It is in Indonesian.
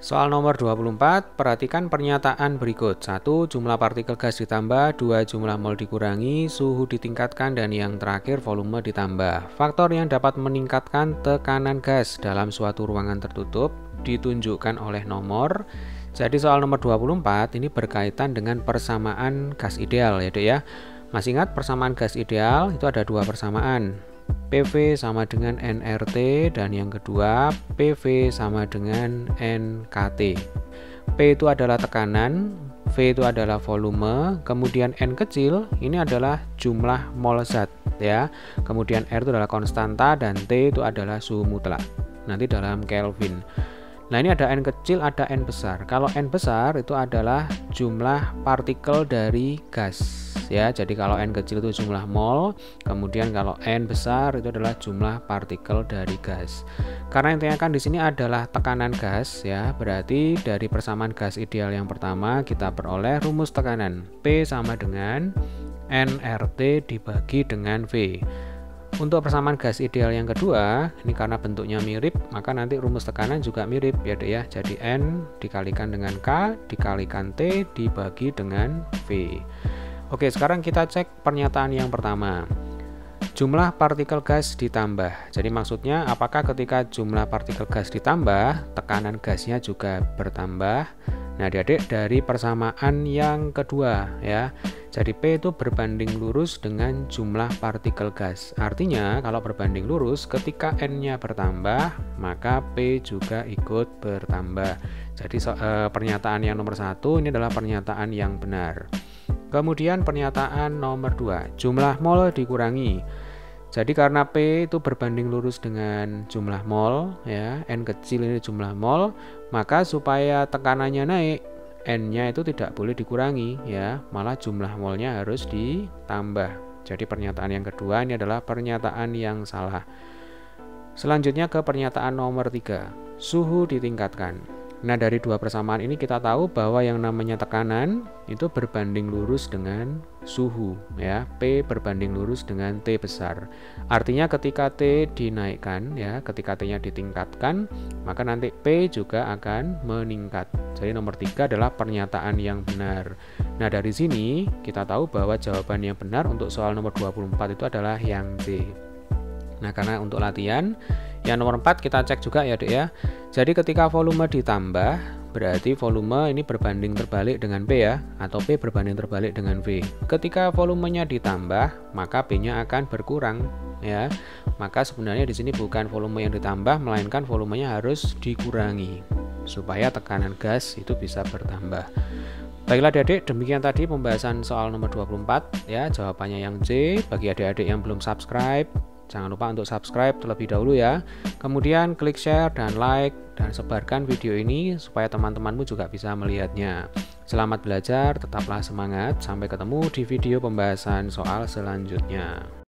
Soal nomor 24, perhatikan pernyataan berikut. 1. Jumlah partikel gas ditambah, 2. Jumlah mol dikurangi, suhu ditingkatkan, dan yang terakhir volume ditambah. Faktor yang dapat meningkatkan tekanan gas dalam suatu ruangan tertutup ditunjukkan oleh nomor. Jadi soal nomor 24 ini berkaitan dengan persamaan gas ideal ya Dek ya. Masih ingat persamaan gas ideal itu ada dua persamaan. PV sama dengan nRT dan yang kedua PV sama dengan nKT. P itu adalah tekanan, V itu adalah volume, kemudian N kecil ini adalah jumlah mol zat ya. Kemudian R itu adalah konstanta dan T itu adalah suhu mutlak. Nanti dalam Kelvin. Nah, ini ada N kecil, ada N besar. Kalau N besar itu adalah jumlah partikel dari gas ya. Jadi kalau N kecil itu jumlah mol, kemudian kalau N besar itu adalah jumlah partikel dari gas. Karena yang ditanyakan di sini adalah tekanan gas ya, berarti dari persamaan gas ideal yang pertama kita peroleh rumus tekanan P sama dengan nRT dibagi dengan V. Untuk persamaan gas ideal yang kedua, ini karena bentuknya mirip, maka nanti rumus tekanan juga mirip ya Dek ya. Jadi N dikalikan dengan K dikalikan T dibagi dengan V. Oke, sekarang kita cek pernyataan yang pertama. Jumlah partikel gas ditambah. Jadi maksudnya apakah ketika jumlah partikel gas ditambah, tekanan gasnya juga bertambah? Nah, Adik-adik dari persamaan yang kedua ya. Jadi P itu berbanding lurus dengan jumlah partikel gas. Artinya kalau berbanding lurus ketika N-nya bertambah, maka P juga ikut bertambah. Jadi pernyataan yang nomor 1 ini adalah pernyataan yang benar. Kemudian pernyataan nomor 2, jumlah mol dikurangi. Jadi karena P itu berbanding lurus dengan jumlah mol ya, N kecil ini jumlah mol, maka supaya tekanannya naik, N-nya itu tidak boleh dikurangi ya, malah jumlah molnya harus ditambah. Jadi pernyataan yang kedua ini adalah pernyataan yang salah. Selanjutnya ke pernyataan nomor 3, suhu ditingkatkan. Nah, dari dua persamaan ini kita tahu bahwa yang namanya tekanan itu berbanding lurus dengan suhu ya, P berbanding lurus dengan T besar. Artinya ketika T dinaikkan ya, ketika T-nya ditingkatkan, maka nanti P juga akan meningkat. Jadi nomor 3 adalah pernyataan yang benar. Nah, dari sini kita tahu bahwa jawaban yang benar untuk soal nomor 24 itu adalah yang D. Nah, karena untuk latihan yang nomor 4 kita cek juga ya Dek ya. Jadi ketika volume ditambah, berarti volume ini berbanding terbalik dengan P ya, atau P berbanding terbalik dengan V. Ketika volumenya ditambah, maka P-nya akan berkurang ya. Maka sebenarnya di sini bukan volume yang ditambah, melainkan volumenya harus dikurangi supaya tekanan gas itu bisa bertambah. Baiklah adik-adik, demikian tadi pembahasan soal nomor 24 ya, jawabannya yang C. Bagi adik-adik yang belum subscribe, jangan lupa untuk subscribe terlebih dahulu ya. Kemudian klik share dan like dan sebarkan video ini supaya teman-temanmu juga bisa melihatnya. Selamat belajar, tetaplah semangat. Sampai ketemu di video pembahasan soal selanjutnya.